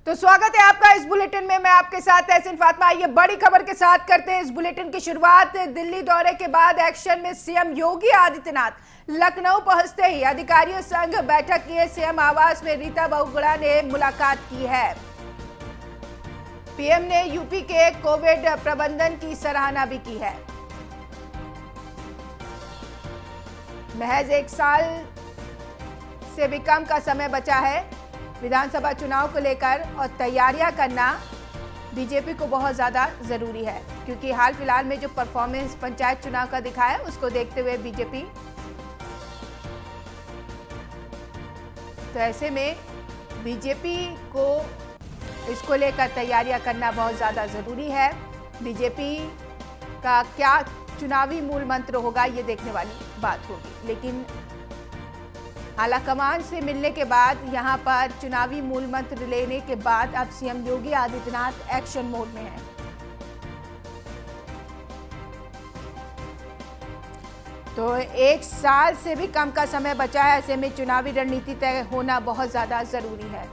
तो स्वागत है आपका इस बुलेटिन में। मैं आपके साथ तहसीन फातिमा। ये बड़ी खबर के साथ करते हैं इस बुलेटिन की शुरुआत। दिल्ली दौरे के बाद एक्शन में सीएम योगी आदित्यनाथ लखनऊ पहुंचते ही अधिकारियों संग बैठक की। सीएम आवास में रीता बहुगुणा ने मुलाकात की है। पीएम ने यूपी के कोविड प्रबंधन की सराहना भी की है। महज 1 साल से भी कम का समय बचा है विधानसभा चुनाव को लेकर और तैयारियां करना बीजेपी को बहुत ज़्यादा ज़रूरी है, क्योंकि हाल फिलहाल में जो परफॉर्मेंस पंचायत चुनाव का दिखा है उसको देखते हुए बीजेपी, तो ऐसे में बीजेपी को इसको लेकर तैयारियां करना बहुत ज़्यादा ज़रूरी है। बीजेपी का क्या चुनावी मूल मंत्र होगा ये देखने वाली बात होगी, लेकिन आलाकमान से मिलने के बाद यहां पर चुनावी मूल मंत्र लेने के बाद अब CM Yogi Adityanath action mode में हैं। तो 1 साल से भी कम का समय बचा है, ऐसे में चुनावी रणनीति तय होना बहुत ज्यादा जरूरी है।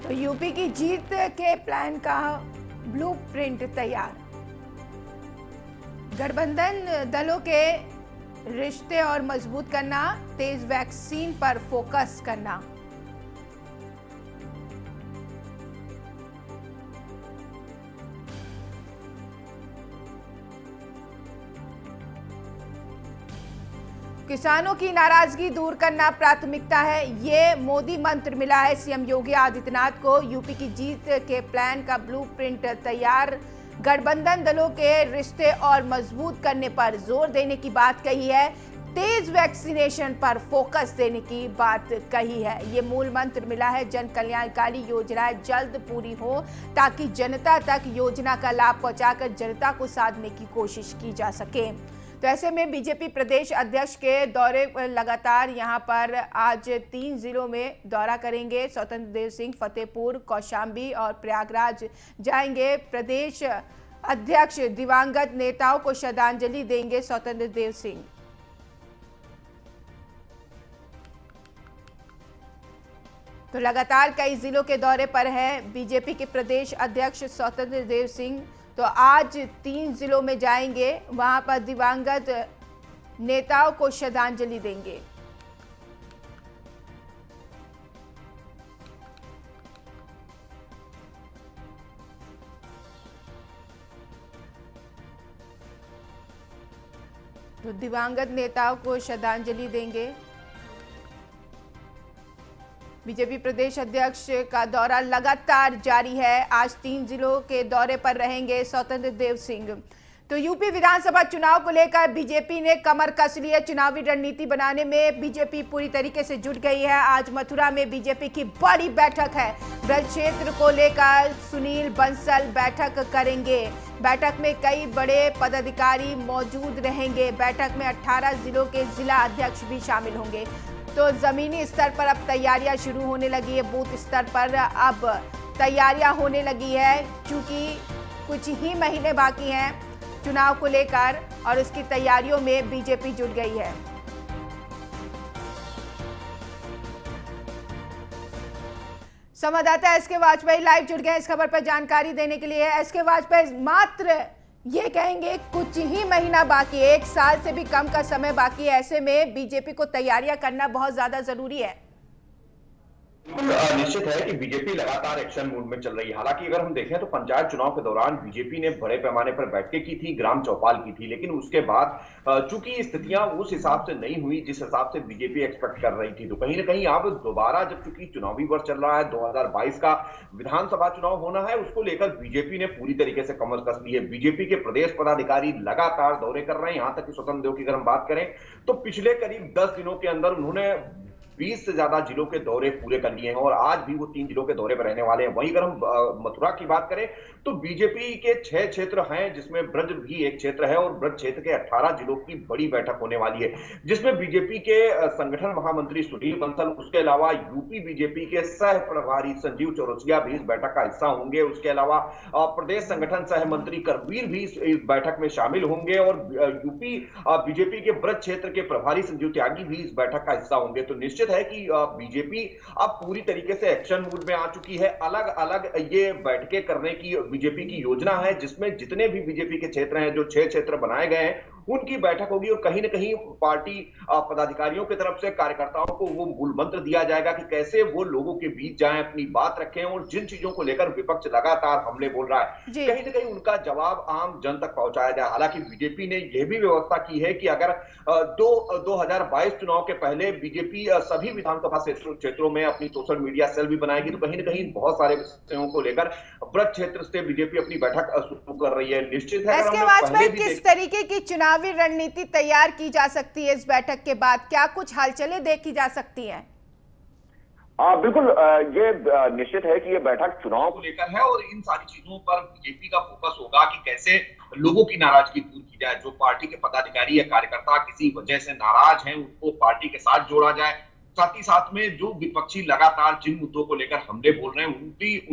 तो यूपी की जीत के प्लान का ब्लूप्रिंट तैयार। गठबंधन दलों के रिश्ते और मजबूत करना, तेज वैक्सीन पर फोकस करना। किसानों की नाराजगी दूर करना प्राथमिकता है, ये मोदी मंत्र मिला है सीएम योगी आदित्यनाथ को। यूपी की जीत के प्लान का ब्लूप्रिंट तैयार। गठबंधन दलों के रिश्ते और मजबूत करने पर जोर देने की बात कही है। तेज वैक्सीनेशन पर फोकस देने की बात कही है। ये मूल मंत्र मिला है। जन कल्याणकारी योजनाएं जल्द पूरी हो ताकि जनता तक योजना का लाभ पहुंचाकर जनता को साधने की कोशिश की जा सके। तो ऐसे में बीजेपी प्रदेश अध्यक्ष के दौरे लगातार यहां पर आज 3 जिलों में दौरा करेंगे। स्वतंत्र देव सिंह फतेहपुर, कौशाम्बी और प्रयागराज जाएंगे। प्रदेश अध्यक्ष दिवंगत नेताओं को श्रद्धांजलि देंगे स्वतंत्र देव सिंह। तो लगातार कई जिलों के दौरे पर है बीजेपी के प्रदेश अध्यक्ष स्वतंत्र देव सिंह। तो आज 3 जिलों में जाएंगे, वहां पर दिवंगत नेताओं को श्रद्धांजलि देंगे। तो दिवंगत नेताओं को श्रद्धांजलि देंगे। बीजेपी प्रदेश अध्यक्ष का दौरा लगातार जारी है। आज 3 जिलों के दौरे पर रहेंगे स्वतंत्र देव सिंह। तो यूपी विधानसभा चुनाव को लेकर बीजेपी ने कमर कस ली है। चुनावी रणनीति बनाने में बीजेपी पूरी तरीके से जुट गई है। आज मथुरा में बीजेपी की बड़ी बैठक है। ब्रज क्षेत्र को लेकर सुनील बंसल बैठक करेंगे। बैठक में कई बड़े पदाधिकारी मौजूद रहेंगे। बैठक में 18 जिलों के जिला अध्यक्ष भी शामिल होंगे। तो जमीनी स्तर पर अब तैयारियां शुरू होने लगी है। बूथ स्तर पर अब तैयारियां होने लगी है, क्योंकि कुछ ही महीने बाकी हैं चुनाव को लेकर और उसकी तैयारियों में बीजेपी जुट गई है। संवाददाता एसके वाजपेयी लाइव जुड़ गए इस खबर पर जानकारी देने के लिए। एसके वाजपेयी, मात्र ये कहेंगे कुछ ही महीना बाकी है, 1 साल से भी कम का समय बाकी है, ऐसे में बीजेपी को तैयारियां करना बहुत ज्यादा जरूरी है। निश्चित है कि बीजेपी लगातार एक्शन मोड में चल रही है। हालांकि अगर हम देखें तो पंचायत चुनाव के दौरान बीजेपी ने बड़े पैमाने पर बैठकें की थी, ग्राम चौपाल की थी, लेकिन उसके बाद चूंकि स्थितियां उस हिसाब से नहीं हुई जिस हिसाब से बीजेपी एक्सपेक्ट कर रही थी, तो कहीं ना कहीं अब दोबारा जब चूंकि चुनावी वर्ष चल रहा है, 2022 का विधानसभा चुनाव होना है, उसको लेकर बीजेपी ने पूरी तरीके से कमर कस ली है। बीजेपी के प्रदेश पदाधिकारी लगातार दौरे कर रहे हैं। यहां तक कि स्वतंत्र देव की अगर हम बात करें तो पिछले करीब 10 दिनों के अंदर उन्होंने 20 से ज्यादा जिलों के दौरे पूरे कर लिए हैं और आज भी वो 3 जिलों के दौरे पर रहने वाले हैं। वहीं अगर हम मथुरा की बात करें तो बीजेपी के 6 क्षेत्र हैं, जिसमें ब्रज भी एक क्षेत्र है और ब्रज क्षेत्र के 18 जिलों की बड़ी बैठक होने वाली है, जिसमें बीजेपी के संगठन महामंत्री सुधीर बंसल, उसके अलावा यूपी बीजेपी के सह प्रभारी संजीव चौरसिया भी इस बैठक का हिस्सा होंगे। उसके अलावा प्रदेश संगठन सह मंत्री करवीर भी इस बैठक में शामिल होंगे और यूपी बीजेपी के ब्रज क्षेत्र के प्रभारी संजीव त्यागी भी इस बैठक का हिस्सा होंगे। तो निश्चित है कि बीजेपी अब पूरी तरीके से एक्शन मूड में आ चुकी है। अलग अलग ये बैठकें करने की बीजेपी की योजना है, जिसमें जितने भी बीजेपी के क्षेत्र हैं, जो 6 क्षेत्र बनाए गए हैं, उनकी बैठक होगी और कहीं ना कहीं पार्टी पदाधिकारियों की तरफ से कार्यकर्ताओं को वो मूल मंत्र दिया जाएगा कि कैसे वो लोगों के बीच जाएं, अपनी बात रखें और जिन चीजों को लेकर विपक्ष लगातार हमले बोल रहा है, कहीं ना कहीं उनका जवाब आम जन तक पहुंचाया जाए। हालांकि बीजेपी ने यह भी व्यवस्था की है कि अगर 2022 चुनाव के पहले बीजेपी सभी विधानसभा क्षेत्रों में अपनी सोशल मीडिया सेल भी बनाएगी, तो कहीं ना कहीं बहुत सारे विषयों को लेकर ब्रज क्षेत्र से बीजेपी अपनी बैठक शुरू कर रही है। निश्चित है इसके वाजपेयी किस तरीके की चुनावी रणनीति तैयार की जा सकती है इस बैठक के बाद, क्या कुछ हलचलें देखी जा सकती हैं? बिल्कुल, ये निश्चित है कि ये बैठक चुनाव को लेकर है और इन सारी चीजों पर बीजेपी का फोकस होगा कि कैसे लोगों की नाराजगी दूर की जाए। जो पार्टी के पदाधिकारी या कार्यकर्ता किसी वजह से नाराज हैं, उनको पार्टी के साथ जोड़ा जाए। साथ ही साथ में जो विपक्षी लगातार जिन मुद्दों को लेकर हमले बोल रहे हैं,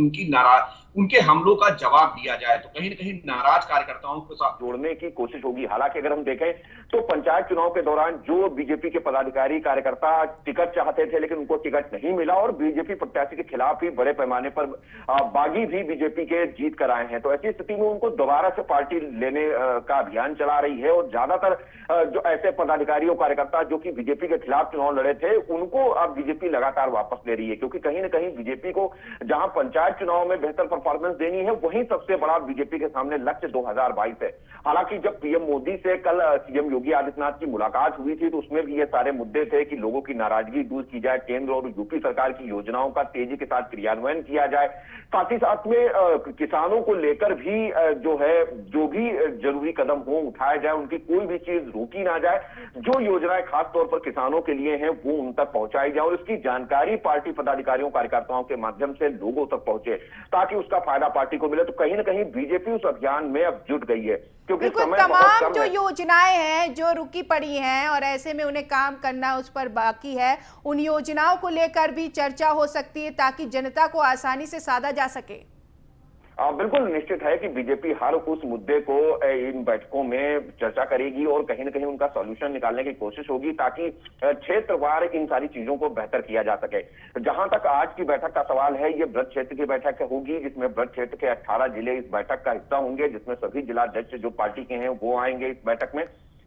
उनके हमलों का जवाब दिया जाए। तो कहीं ना कहीं नाराज कार्यकर्ताओं के साथ जोड़ने की कोशिश होगी। हालांकि अगर हम देखें तो पंचायत चुनाव के दौरान जो बीजेपी के पदाधिकारी कार्यकर्ता टिकट चाहते थे, लेकिन उनको टिकट नहीं मिला और बीजेपी प्रत्याशी के खिलाफ ही बड़े पैमाने पर बागी भी बीजेपी के जीत कर आए हैं। तो ऐसी स्थिति में उनको दोबारा से पार्टी लेने का अभियान चला रही है और ज्यादातर जो ऐसे पदाधिकारी कार्यकर्ता जो कि बीजेपी के खिलाफ चुनाव लड़े थे, उनको अब बीजेपी लगातार वापस ले रही है, क्योंकि कहीं ना कहीं बीजेपी को जहां पंचायत चुनाव में बेहतर परफॉर्मेंस देनी है, वहीं सबसे बड़ा बीजेपी के सामने लक्ष्य 2022 है। हालांकि जब पीएम मोदी से कल सीएम योगी आदित्यनाथ की मुलाकात हुई थी, तो उसमें भी ये सारे मुद्दे थे कि लोगों की नाराजगी दूर की जाए, केंद्र और यूपी सरकार की योजनाओं का तेजी के साथ क्रियान्वयन किया जाए, साथ ही साथ में किसानों को लेकर भी जो भी जरूरी कदम हो उठाया जाए, उनकी कोई भी चीज रोकी ना जाए, जो योजनाएं खास तौर पर किसानों के लिए हैं वो उन तक पहुंचाई जाए और इसकी जानकारी पार्टी पदाधिकारियों कार्यकर्ताओं के माध्यम से लोगों तक पहुंचे ताकि उसका फायदा पार्टी को मिले। तो कहीं ना कहीं बीजेपी उस अभियान में अब जुट गई है, क्योंकि समय तमाम जो योजनाएं हैं जो रुकी पड़ी हैं और ऐसे में उन्हें काम करना उस पर बाकी है, उन योजनाओं को लेकर भी चर्चा हो सकती है ताकि जनता को आसानी से साधा जा सके। बिल्कुल निश्चित है कि बीजेपी हर उस मुद्दे को इन बैठकों में चर्चा करेगी और कहीं ना कहीं उनका सॉल्यूशन निकालने की कोशिश होगी ताकि क्षेत्रवार इन सारी चीजों को बेहतर किया जा सके। जहां तक आज की बैठक का सवाल है, ये ब्रज क्षेत्र की बैठक होगी, जिसमें ब्रज क्षेत्र के 18 जिले इस बैठक का हिस्सा होंगे, जिसमें सभी जिलाध्यक्ष जो पार्टी के हैं वो आएंगे इस बैठक में।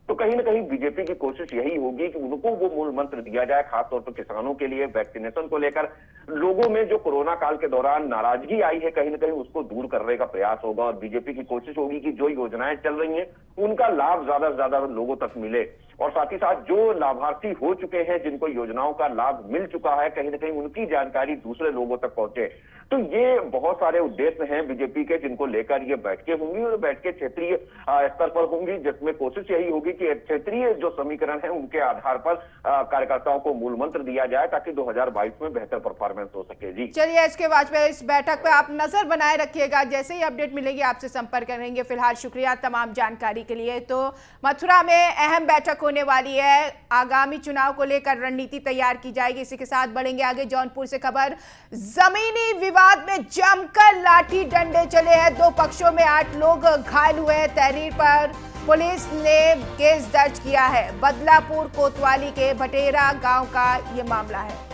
तो कहीं ना कहीं बीजेपी की कोशिश यही होगी कि उनको वो मूल मंत्र दिया जाए, खासतौर पर किसानों के लिए वैक्सीनेशन को लेकर लोगों में जो कोरोना काल के दौरान नाराजगी आई है, कहीं ना कहीं उसको दूर करने का प्रयास होगा और बीजेपी की कोशिश होगी कि जो योजनाएं चल रही हैं उनका लाभ ज्यादा से ज्यादा लोगों तक मिले और साथ ही साथ जो लाभार्थी हो चुके हैं, जिनको योजनाओं का लाभ मिल चुका है, कहीं ना कहीं उनकी जानकारी दूसरे लोगों तक पहुंचे। तो ये बहुत सारे उद्देश्य हैं बीजेपी के, जिनको लेकर ये बैठकें होंगी और बैठकें क्षेत्रीय स्तर पर होंगी, जिसमें कोशिश यही होगी कि क्षेत्रीय जो समीकरण है उनके आधार पर कार्यकर्ताओं को मूल मंत्र दिया जाए ताकि 2022 में बेहतर परफॉर्मेंस हो सके। जी चलिए, इसके वाजपेयी इस बैठक पर आप नजर बनाए रखिएगा, जैसे ही अपडेट मिलेगी आपसे संपर्क करेंगे। फिलहाल शुक्रिया तमाम जानकारी के लिए। तो मथुरा में अहम बैठक होने वाली है, आगामी चुनाव को लेकर रणनीति तैयार की जाएगी। इसी के साथ बढ़ेंगे आगे। जौनपुर से खबर, जमीनी विवाद में जमकर लाठी डंडे चले हैं, 2 पक्षों में 8 लोग घायल हुए हैं। तहरीर पर पुलिस ने केस दर्ज किया है। बदलापुर कोतवाली के भटेरा गांव का यह मामला है।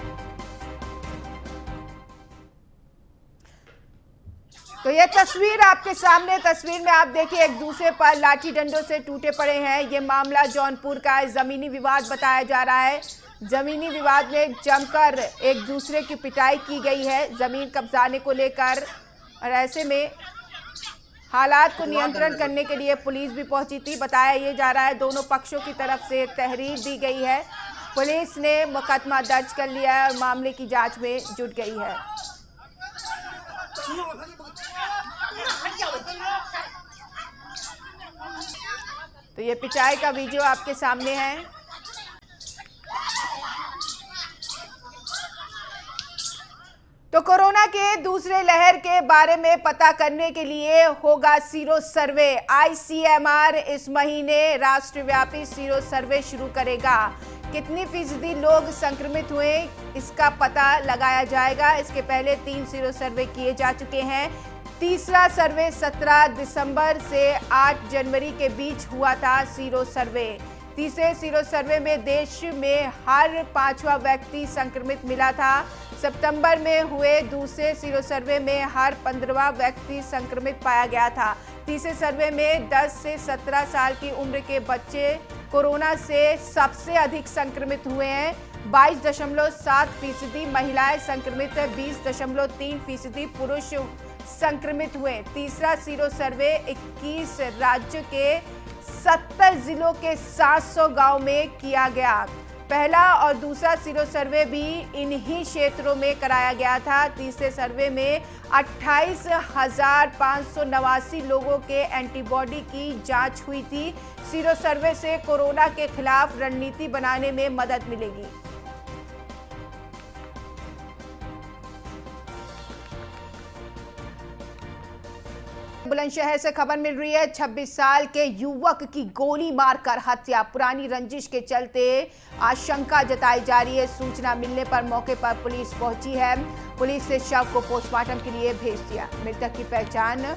तो ये तस्वीर आपके सामने, तस्वीर में आप देखिए एक दूसरे पर लाठी डंडों से टूटे पड़े हैं। ये मामला जौनपुर का है, जमीनी विवाद बताया जा रहा है। जमीनी विवाद में जमकर एक दूसरे की पिटाई की गई है जमीन कब्जाने को लेकर, और ऐसे में हालात को नियंत्रण करने के लिए पुलिस भी पहुंची थी। बताया ये जा रहा है दोनों पक्षों की तरफ से तहरीर दी गई है। पुलिस ने मुकदमा दर्ज कर लिया है और मामले की जांच में जुट गई है। तो ये पिटाई का वीडियो आपके सामने है। तो कोरोना के दूसरे लहर के बारे में पता करने के लिए होगा सीरो सर्वे। आईसीएमआर इस महीने राष्ट्रव्यापी सीरो सर्वे शुरू करेगा। कितनी फीसदी लोग संक्रमित हुए इसका पता लगाया जाएगा। इसके पहले 3 सीरो सर्वे किए जा चुके हैं। तीसरा सर्वे 17 दिसंबर से 8 जनवरी के बीच हुआ था सीरो सर्वे। तीसरे सीरो सर्वे में देश में हर 5वां व्यक्ति संक्रमित मिला था। सितंबर में हुए दूसरे सीरो सर्वे में हर 15वां व्यक्ति संक्रमित पाया गया था। तीसरे सर्वे में 10 से 17 साल की उम्र के बच्चे कोरोना से सबसे अधिक संक्रमित हुए हैं। 22.7% महिलाएं संक्रमित, 20.3% पुरुष संक्रमित हुए। तीसरा सीरो सर्वे 21 राज्य के 70 जिलों के 700 गांव में किया गया। पहला और दूसरा सीरो सर्वे भी इन्हीं क्षेत्रों में कराया गया था। तीसरे सर्वे में 28,589 लोगों के एंटीबॉडी की जांच हुई थी। सीरो सर्वे से कोरोना के खिलाफ रणनीति बनाने में मदद मिलेगी। बुलंदशहर से खबर मिल रही है। 26 साल के युवक की गोली मारकर हत्या। पुरानी रंजिश के चलते आशंका जताई जा रही है। सूचना मिलने पर मौके पर पुलिस पहुंची है। पुलिस ने शव को पोस्टमार्टम के लिए भेज दिया। मृतक की पहचान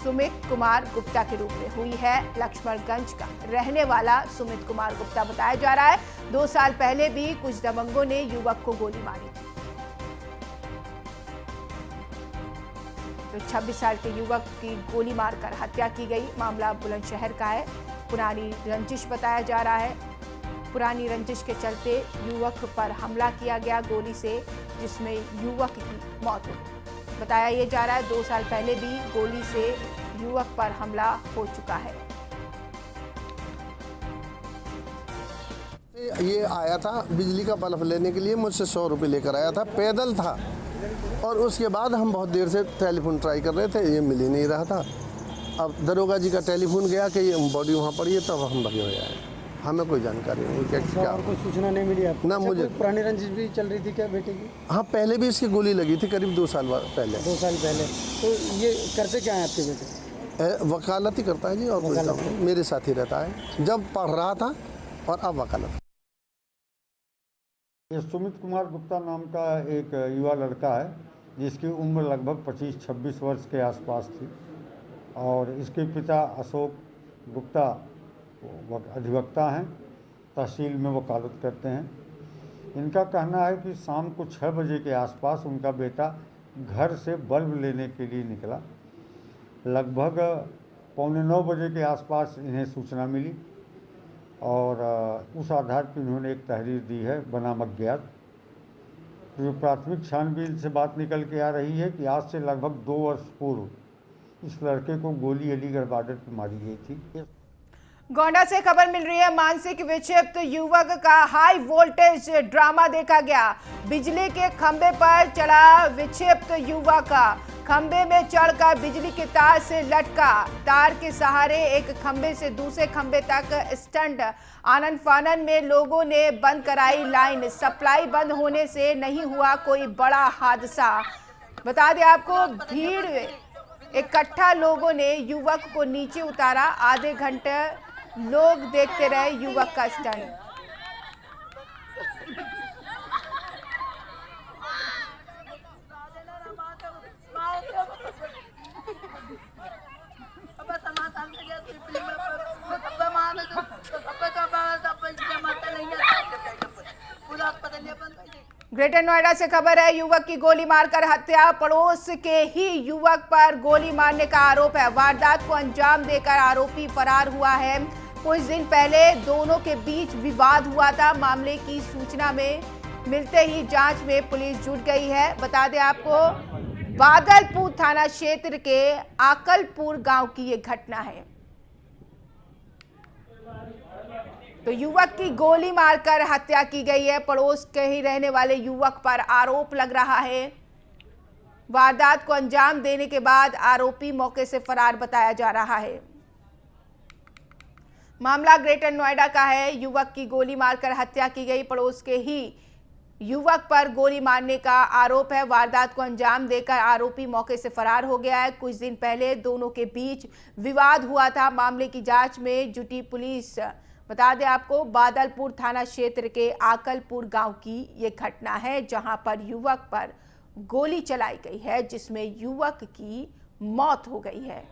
सुमित कुमार गुप्ता के रूप में हुई है। लक्ष्मणगंज का रहने वाला सुमित कुमार गुप्ता बताया जा रहा है। 2 साल पहले भी कुछ दबंगों ने युवक को गोली मारी थी। तो 26 साल के युवक की गोली मारकर हत्या की गई। मामला बुलंदशहर का है। पुरानी रंजिश बताया जा रहा है। पुरानी रंजिश के चलते युवक पर हमला किया गया गोली से, जिसमें युवक की मौत हो गई। बताया ये जा रहा है 2 साल पहले भी गोली से युवक पर हमला हो चुका है। ये आया था बिजली का बल्ब लेने के लिए, मुझसे 100 रुपये लेकर आया था, पैदल था। और उसके बाद हम बहुत देर से टेलीफोन ट्राई कर रहे थे, ये मिल ही नहीं रहा था। अब दरोगा जी का टेलीफोन गया कि ये बॉडी वहाँ पड़ी है, तब हम भगे हुए आए। हमें कोई जानकारी नहीं क्या और कोई सूचना नहीं मिली आपको? ना मुझे। पुरानी रंजिश भी चल रही थी क्या बेटे की? हाँ, पहले भी इसकी गोली लगी थी, करीब 2 साल पहले। 2 साल पहले। तो ये करते क्या है आपके बेटे? वकालत ही करता है जी, और मेरे साथ ही रहता है। जब पढ़ रहा था और अब वकालत। ये सुमित कुमार गुप्ता नाम का एक युवा लड़का है, जिसकी उम्र लगभग 25-26 वर्ष के आसपास थी। और इसके पिता अशोक गुप्ता अधिवक्ता हैं, तहसील में वकालत करते हैं। इनका कहना है कि शाम को 6 बजे के आसपास उनका बेटा घर से बल्ब लेने के लिए निकला। लगभग 8:45 बजे के आसपास इन्हें सूचना मिली और उस आधार पर इन्होंने एक तहरीर दी है बनाम अज्ञात। जो प्राथमिक छानबीन से बात निकल के आ रही है कि आज से लगभग 2 वर्ष पूर्व इस लड़के को गोली अलीगढ़ बॉर्डर पर मारी गई थी। गोंडा से खबर मिल रही है। मानसिक विक्षिप्त युवक का हाई वोल्टेज ड्रामा देखा गया। बिजली के खंभे पर चढ़ा विक्षिप्त युवक, खंभे में चढ़कर बिजली के तार से लटका। तार के सहारे एक खंभे से दूसरे खंभे तक स्टंट। आनन फानन में लोगों ने बंद कराई लाइन। सप्लाई बंद होने से नहीं हुआ कोई बड़ा हादसा। बता दें आपको, भीड़ इकट्ठा लोगों ने युवक को नीचे उतारा। आधे घंटे लोग देखते रहे युवक का स्टंट। ग्रेटर नोएडा से खबर है। युवक की गोली मारकर हत्या। पड़ोस के ही युवक पर गोली मारने का आरोप है। वारदात को अंजाम देकर आरोपी फरार हुआ है। कुछ दिन पहले दोनों के बीच विवाद हुआ था। मामले की सूचना में मिलते ही जांच में पुलिस जुट गई है। बता दें आपको, बादलपुर थाना क्षेत्र के आकलपुर गांव की ये घटना है। तो युवक की गोली मारकर हत्या की गई है। पड़ोस के ही रहने वाले युवक पर आरोप लग रहा है। वारदात को अंजाम देने के बाद आरोपी मौके से फरार बताया जा रहा है। मामला ग्रेटर नोएडा का है। युवक की गोली मारकर हत्या की गई। पड़ोस के ही युवक पर गोली मारने का आरोप है। वारदात को अंजाम देकर आरोपी मौके से फरार हो गया है। कुछ दिन पहले दोनों के बीच विवाद हुआ था। मामले की जांच में जुटी पुलिस। बता दें आपको, बादलपुर थाना क्षेत्र के आकलपुर गांव की ये घटना है, जहां पर युवक पर गोली चलाई गई है, जिसमें युवक की मौत हो गई है।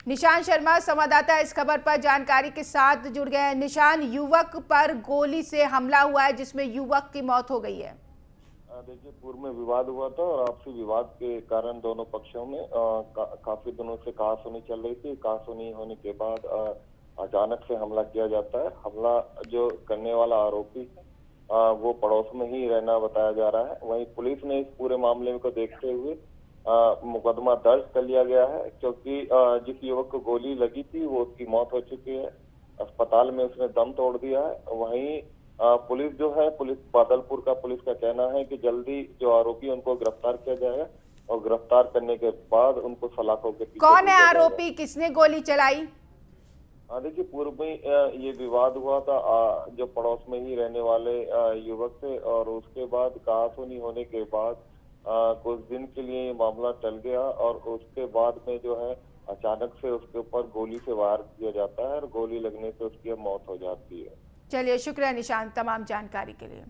निशान शर्मा संवाददाता इस खबर पर जानकारी के साथ जुड़ गए हैं। निशान, युवक पर गोली से हमला हुआ है जिसमें युवक की मौत हो गई है। देखिए, पूर्व में विवाद हुआ था और आपसी विवाद के कारण दोनों पक्षों में काफी दिनों से कहासुनी चल रही थी। कहासुनी होने के बाद अचानक से हमला किया जाता है। हमला जो करने वाला आरोपी वो पड़ोस में ही रहना बताया जा रहा है। वहीं पुलिस ने इस पूरे मामले को देखते हुए मुकदमा दर्ज कर लिया गया है, क्योंकि जिस युवक को गोली लगी थी वो उसकी मौत हो चुकी है। अस्पताल में उसने दम तोड़ दिया है। वहीं पुलिस जो है, पुलिस बादलपुर का पुलिस का कहना है कि जल्दी जो आरोपी उनको गिरफ्तार किया जाएगा और गिरफ्तार करने के बाद उनको सलाखों के पीछे। कौन है आरोपी, किसने गोली चलाई? देखिए, पूर्व में ये विवाद हुआ था जो पड़ोस में ही रहने वाले युवक थे, और उसके बाद कहासुनी होने के बाद कुछ दिन के लिए ये मामला टल गया और उसके बाद में जो है अचानक से उसके ऊपर गोली से वार किया जाता है और गोली लगने से उसकी मौत हो जाती है। चलिए, शुक्रिया निशान तमाम जानकारी के लिए।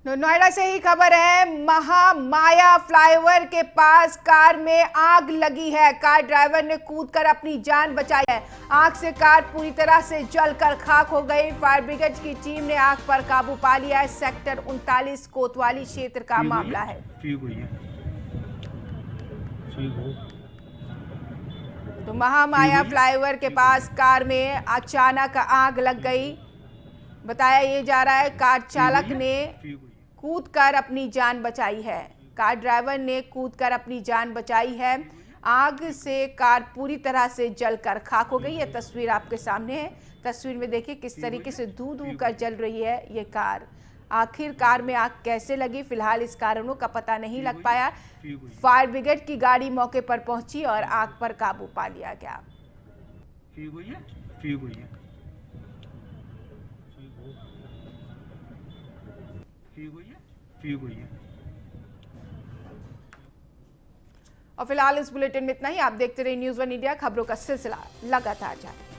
नोएडा से ही खबर है। महामाया फ्लाईओवर के पास कार में आग लगी है। कार ड्राइवर ने कूदकर अपनी जान बचाई है। आग से कार पूरी तरह से जलकर खाक हो गई। फायर ब्रिगेड की टीम ने आग पर काबू पा लिया है। सेक्टर 39 कोतवाली क्षेत्र का मामला है। तो महामाया फ्लाईओवर के पास कार में अचानक आग लग गई। बताया ये जा रहा है कार चालक ने कूदकर अपनी जान बचाई है। कार ड्राइवर ने कूदकर अपनी जान बचाई है। आग से कार पूरी तरह से जलकर खाक हो गई। ये तस्वीर आपके सामने है। तस्वीर में देखिए किस तरीके से धू धू कर जल रही है ये कार। आखिर कार में आग कैसे लगी, फिलहाल इस कारणों का पता नहीं लग पाया। फायर ब्रिगेड की गाड़ी मौके पर पहुंची और आग पर काबू पा लिया गया। और फिलहाल इस बुलेटिन में इतना ही। आप देखते रहिए न्यूज़ 1 इंडिया, खबरों का सिलसिला लगातार जारी।